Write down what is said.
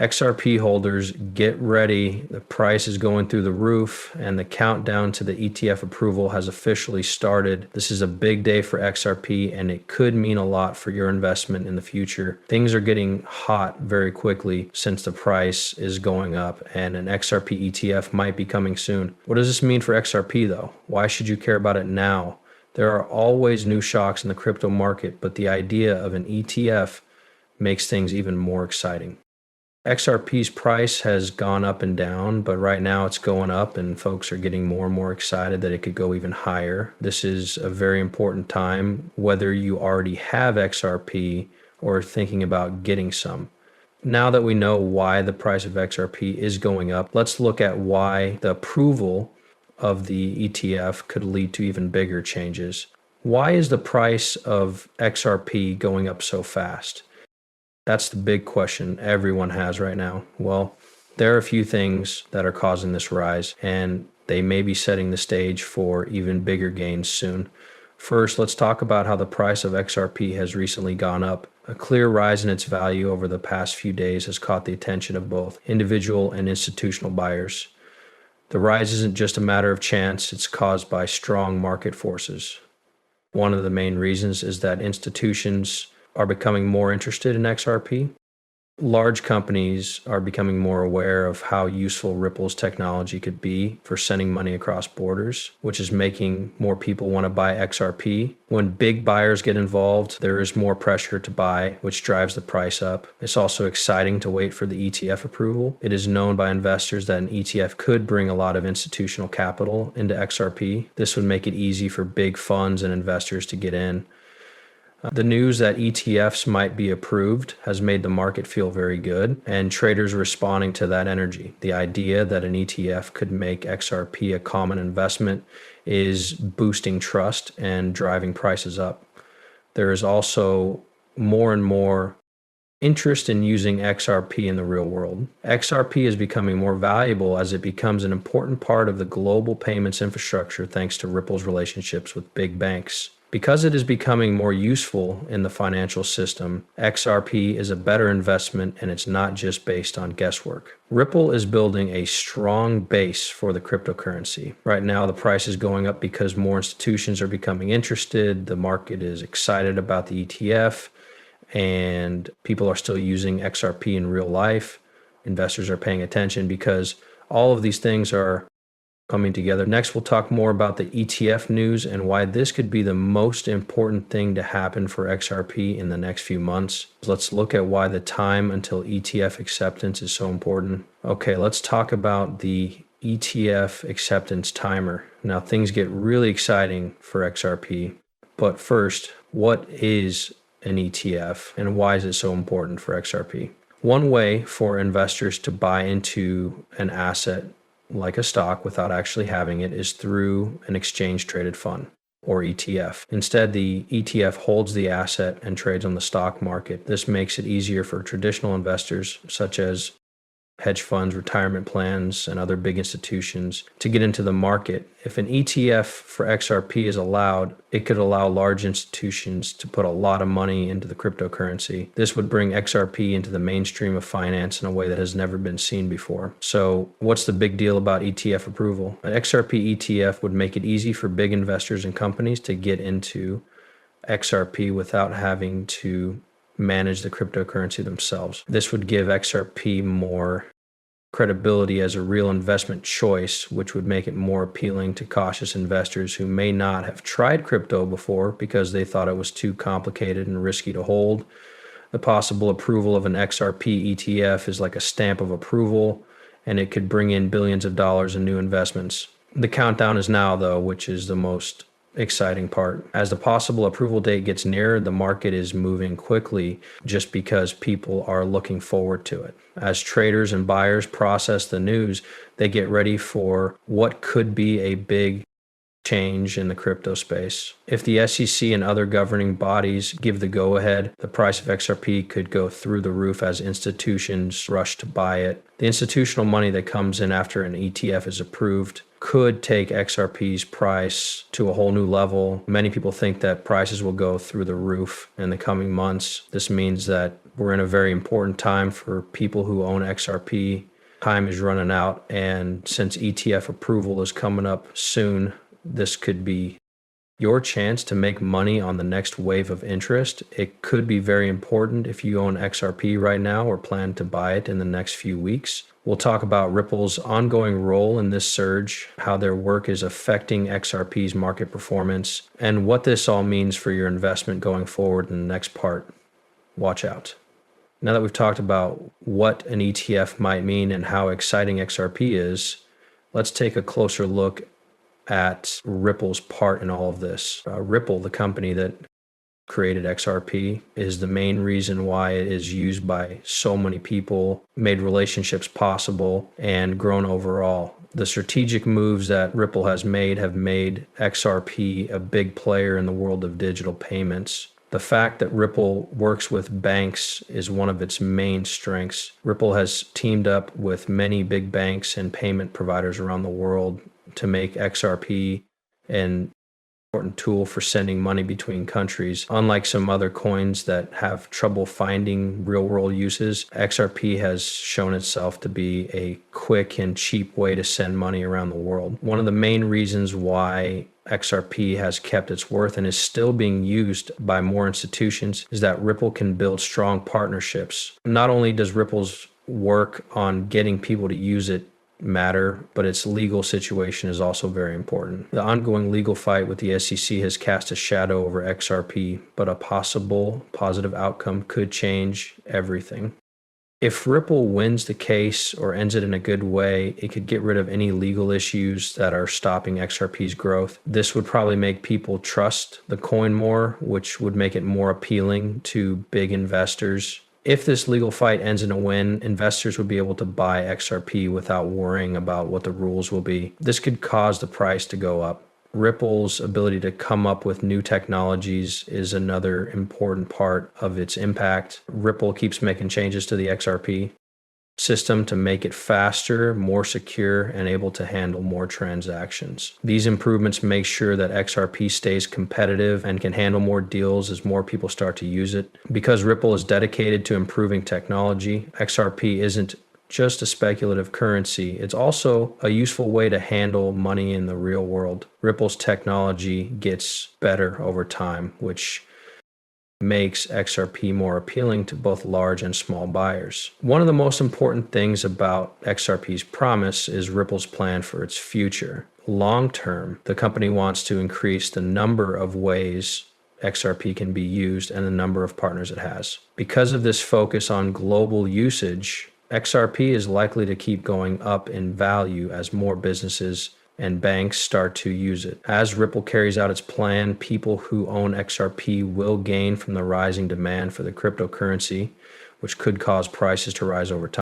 XRP holders, get ready. The price is going through the roof and the countdown to the ETF approval has officially started. This is a big day for XRP and it could mean a lot for your investment in the future. Things are getting hot very quickly since the price is going up and an XRP ETF might be coming soon. What does this mean for XRP though? Why should you care about it now? There are always new shocks in the crypto market, but the idea of an ETF makes things even more exciting. XRP's price has gone up and down, but right now it's going up and folks are getting more and more excited that it could go even higher. This is a very important time, whether you already have XRP or thinking about getting some. Now that we know why the price of XRP is going up, let's look at why the approval of the ETF could lead to even bigger changes. Why is the price of XRP going up so fast? That's the big question everyone has right now. Well, there are a few things that are causing this rise, and they may be setting the stage for even bigger gains soon. First, let's talk about how the price of XRP has recently gone up. A clear rise in its value over the past few days has caught the attention of both individual and institutional buyers. The rise isn't just a matter of chance, it's caused by strong market forces. One of the main reasons is that institutions are becoming more interested in XRP. Large companies are becoming more aware of how useful Ripple's technology could be for sending money across borders, which is making more people want to buy XRP. When big buyers get involved, there is more pressure to buy, which drives the price up. It's also exciting to wait for the ETF approval. It is known by investors that an ETF could bring a lot of institutional capital into XRP. This would make it easy for big funds and investors to get in. The news that ETFs might be approved has made the market feel very good, and traders are responding to that energy. The idea that an ETF could make XRP a common investment is boosting trust and driving prices up. There is also more and more interest in using XRP in the real world. XRP is becoming more valuable as it becomes an important part of the global payments infrastructure thanks to Ripple's relationships with big banks. Because it is becoming more useful in the financial system, XRP is a better investment and it's not just based on guesswork. Ripple is building a strong base for the cryptocurrency. Right now, the price is going up because more institutions are becoming interested. The market is excited about the ETF and people are still using XRP in real life. Investors are paying attention because all of these things are coming together. Next, we'll talk more about the ETF news and why this could be the most important thing to happen for XRP in the next few months. Let's look at why the time until ETF acceptance is so important. Okay, let's talk about the ETF acceptance timer. Now, things get really exciting for XRP, but first, what is an ETF and why is it so important for XRP? One way for investors to buy into an asset like a stock without actually having it is through an exchange traded fund or ETF. Instead, the ETF holds the asset and trades on the stock market. This makes it easier for traditional investors such as hedge funds, retirement plans, and other big institutions to get into the market. If an ETF for XRP is allowed, it could allow large institutions to put a lot of money into the cryptocurrency. This would bring XRP into the mainstream of finance in a way that has never been seen before. So what's the big deal about ETF approval? An XRP ETF would make it easy for big investors and companies to get into XRP without having to manage the cryptocurrency themselves. This would give XRP more credibility as a real investment choice, which would make it more appealing to cautious investors who may not have tried crypto before because they thought it was too complicated and risky to hold. The possible approval of an XRP ETF is like a stamp of approval, and it could bring in billions of dollars in new investments. The countdown is now, though, which is the most exciting part. As the possible approval date gets nearer, the market is moving quickly just because people are looking forward to it. As traders and buyers process the news, they get ready for what could be a big change in the crypto space. If the SEC and other governing bodies give the go-ahead, the price of XRP could go through the roof as institutions rush to buy it. The institutional money that comes in after an ETF is approved could take XRP's price to a whole new level. Many people think that prices will go through the roof in the coming months. This means that We're in a very important time for people who own XRP. Time is running out, and since ETF approval is coming up soon, this could be your chance to make money on the next wave of interest. It could be very important if you own XRP right now or plan to buy it in the next few weeks. We'll talk about Ripple's ongoing role in this surge, how their work is affecting XRP's market performance, and what this all means for your investment going forward in the next part. Watch out. Now that we've talked about what an ETF might mean and how exciting XRP is, let's take a closer look at Ripple's part in all of this. Ripple, the company that created XRP, is the main reason why it is used by so many people, made relationships possible, and grown overall. The strategic moves that Ripple has made have made XRP a big player in the world of digital payments. The fact that Ripple works with banks is one of its main strengths. Ripple has teamed up with many big banks and payment providers around the world to make XRP an important tool for sending money between countries. Unlike some other coins that have trouble finding real-world uses, XRP has shown itself to be a quick and cheap way to send money around the world. One of the main reasons why XRP has kept its worth and is still being used by more institutions is that Ripple can build strong partnerships. Not only does Ripple's work on getting people to use it matter, but its legal situation is also very important. The ongoing legal fight with the SEC has cast a shadow over XRP, but a possible positive outcome could change everything. If Ripple wins the case or ends it in a good way, it could get rid of any legal issues that are stopping XRP's growth. This would probably make people trust the coin more, which would make it more appealing to big investors. If this legal fight ends in a win, investors would be able to buy XRP without worrying about what the rules will be. This could cause the price to go up. Ripple's ability to come up with new technologies is another important part of its impact. Ripple keeps making changes to the XRP system to make it faster, more secure, and able to handle more transactions. These improvements make sure that XRP stays competitive and can handle more deals as more people start to use it. Because Ripple is dedicated to improving technology, XRP isn't just a speculative currency. It's also a useful way to handle money in the real world. Ripple's technology gets better over time, which makes XRP more appealing to both large and small buyers. One of the most important things about XRP's promise is Ripple's plan for its future. Long term, the company wants to increase the number of ways XRP can be used and the number of partners it has. Because of this focus on global usage, XRP is likely to keep going up in value as more businesses and banks start to use it. As Ripple carries out its plan, people who own XRP will gain from the rising demand for the cryptocurrency, which could cause prices to rise over time.